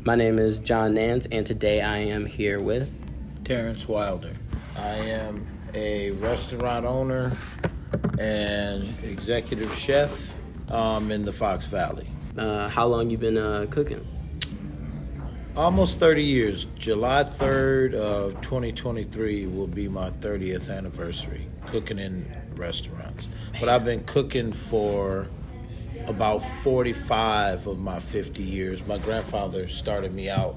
My name is John Nance, and today I am here with Terrance Wilder. I am a restaurant owner and executive chef in the Fox Valley. How long you been cooking? Almost 30 years. July 3rd of 2023 will be my 30th anniversary cooking in restaurants. But I've been cooking for about 45 of my 50 years. My grandfather started me out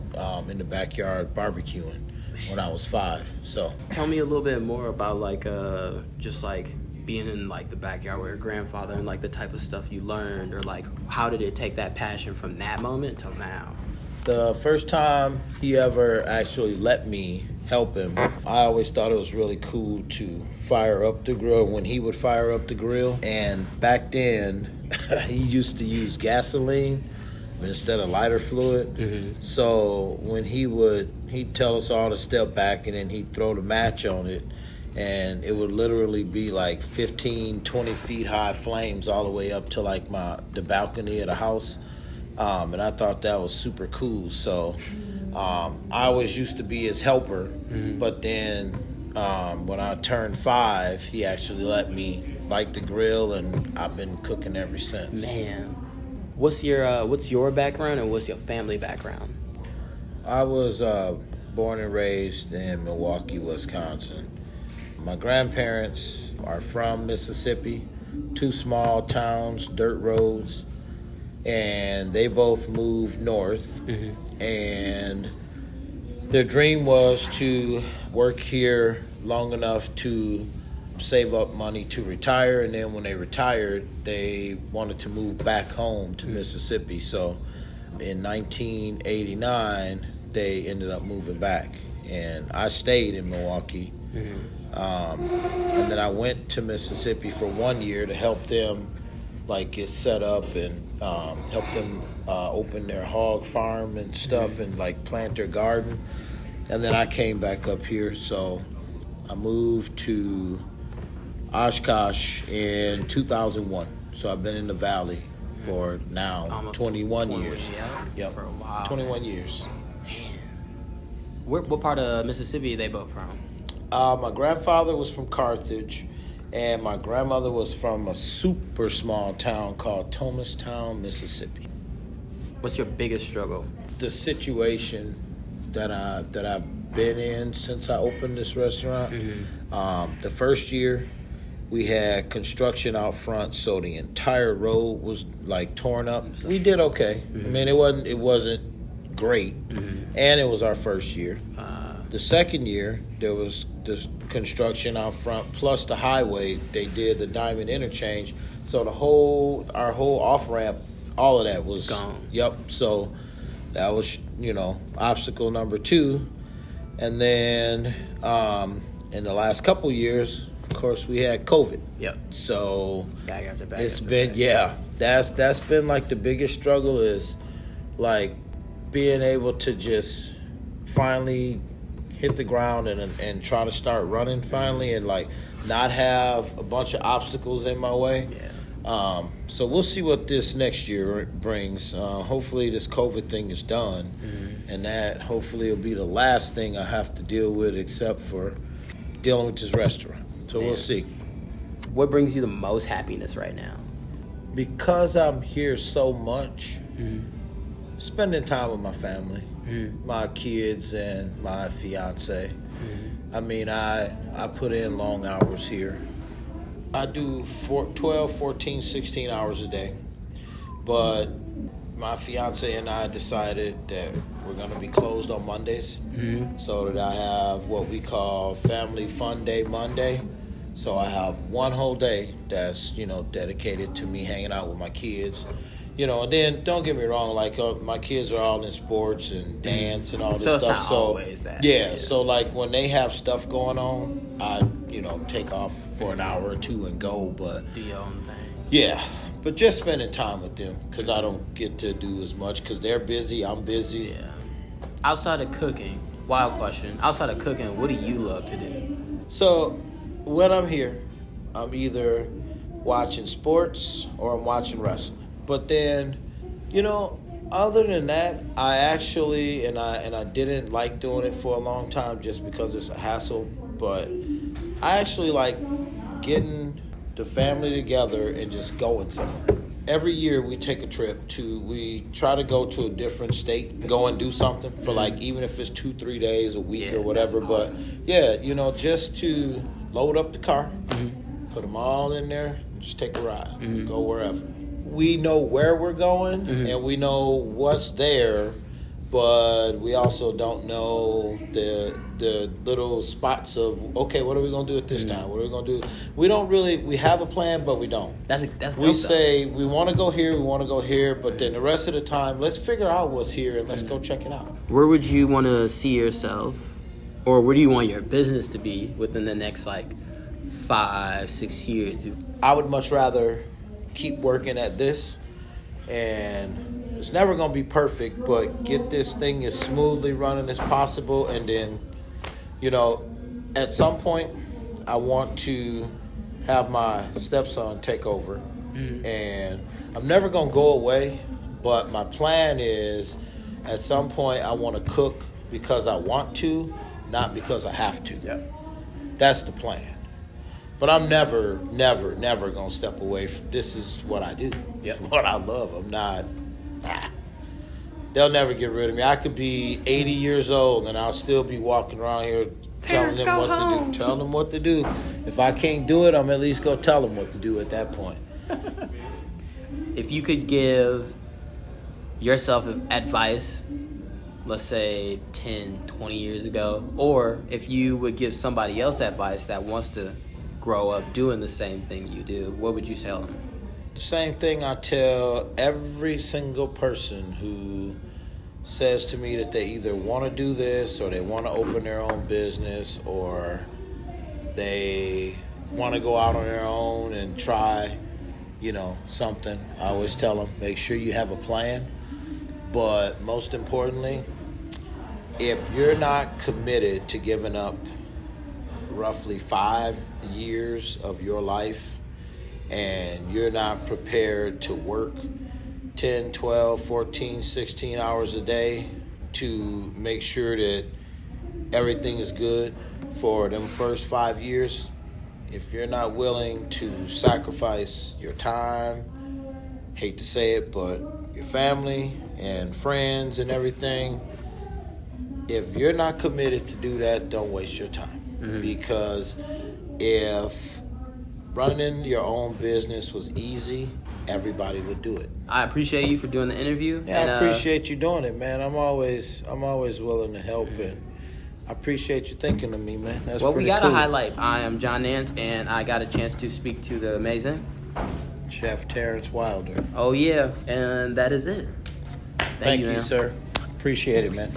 in the backyard barbecuing when I was 5. So Tell me a little bit more about just being in the backyard with your grandfather and the type of stuff you learned, or how did it take that passion from that moment till now? the first time he ever actually let me help him, I always thought it was really cool to fire up the grill when he would fire up the grill. And back then, he used to use gasoline instead of lighter fluid. Mm-hmm. So when he'd tell us all to step back, and then he'd throw the match on it, and it would literally be 15, 20 feet high flames all the way up to the balcony of the house. And I thought that was super cool. So I always used to be his helper. Mm-hmm. But then when I turned 5, he actually let me light the grill, and I've been cooking ever since. Man, what's your background and what's your family background? I was born and raised in Milwaukee, Wisconsin. My grandparents are from Mississippi, 2 small towns, dirt roads. And they both moved north, mm-hmm. and their dream was to work here long enough to save up money to retire, and then when they retired, they wanted to move back home to mm-hmm. Mississippi. So in 1989, they ended up moving back, and I stayed in Milwaukee. Mm-hmm. And then I went to Mississippi for 1 year to help them get set up and help them open their hog farm and stuff, mm-hmm. and plant their garden. And then I came back up here, so I moved to Oshkosh in 2001. So I've been in the Valley for now almost 21 years. Yep. For a while. 21 years. Man. What part of Mississippi are they both from? My grandfather was from Carthage, and my grandmother was from a super small town called Thomastown, Mississippi. What's your biggest struggle? The situation that I've been in since I opened this restaurant. Mm-hmm. The first year, we had construction out front, so the entire road was torn up. We did okay. Mm-hmm. I mean, it wasn't great, mm-hmm. and it was our first year. The second year, there was this construction out front, plus the highway. They did the Diamond Interchange, so our whole off ramp, all of that was gone. Yep. So that was obstacle number 2, and then in the last couple years, of course, we had COVID. Yep. So that's been the biggest struggle is being able to just finally hit the ground and try to start running finally, and not have a bunch of obstacles in my way. Yeah. So we'll see what this next year brings. Hopefully this COVID thing is done, mm-hmm. and that hopefully will be the last thing I have to deal with, except for dealing with this restaurant. So We'll see. What brings you the most happiness right now? Because I'm here so much, mm-hmm. spending time with my family. Mm-hmm. My kids and my fiance. Mm-hmm. I mean, I put in long hours here. I do 12, 14, 16 hours a day. But my fiance and I decided that we're going to be closed on Mondays, mm-hmm. so that I have what we call Family Fun Day Monday. So I have one whole day that's, dedicated to me hanging out with my kids. And then don't get me wrong, my kids are all in sports and dance and all this stuff. So it's not always that. Yeah, so when they have stuff going on, I, take off for an hour or 2 and go, but do your own thing. Yeah, but just spending time with them, because I don't get to do as much because they're busy, I'm busy. Yeah. Outside of cooking, wild question, outside of cooking, what do you love to do? So when I'm here, I'm either watching sports or I'm watching wrestling. But then, Other than that, I actually and I didn't like doing it for a long time just because it's a hassle. But I actually like getting the family together and just going somewhere. Every year we take a trip we try to go to a different state, go and do something for like, even if it's 2-3 days, a week or whatever. Awesome. But yeah, just to load up the car, put them all in there, and just take a ride, go wherever. We know where we're going and we know what's there, but we also don't know the little spots of, okay, what are we going to do at this time? What are we going to do? We have a plan, but we don't. That's we say we want to go here, but then the rest of the time, let's figure out what's here and let's go check it out. Where would you want to see yourself, or where do you want your business to be within the next 5-6 years? I would much rather keep working at this, and it's never going to be perfect, but get this thing as smoothly running as possible. And then, at some point, I want to have my stepson take over. And I'm never going to go away, but my plan is at some point I want to cook because I want to, not because I have to. Yep. That's the plan. But I'm never going to step away from this. Is what I do. Yep. What I love. I'm not. They'll never get rid of me. I could be 80 years old and I'll still be walking around here telling them what to do. Telling them what to do. If I can't do it, I'm at least going to tell them what to do at that point. If you could give yourself advice, let's say 10, 20 years ago, or if you would give somebody else advice that wants to grow up doing the same thing you do, what would you tell them? The same thing I tell every single person who says to me that they either want to do this or they want to open their own business or they want to go out on their own and try, something. I always tell them, make sure you have a plan. But most importantly, if you're not committed to giving up roughly 5 years of your life and you're not prepared to work 10, 12, 14, 16 hours a day to make sure that everything is good for them first 5 years, if you're not willing to sacrifice your time, hate to say it, but your family and friends and everything, if you're not committed to do that, don't waste your time. Because if running your own business was easy, everybody would do it. I appreciate you for doing the interview. Yeah, I appreciate you doing it, man. I'm always willing to help, and I appreciate you thinking of me, man. That's well, pretty we got cool. to highlight. I am John Nance, and I got a chance to speak to the amazing Chef Terrance Wilder. Oh yeah, and that is it. Thank you, sir. Appreciate it, man.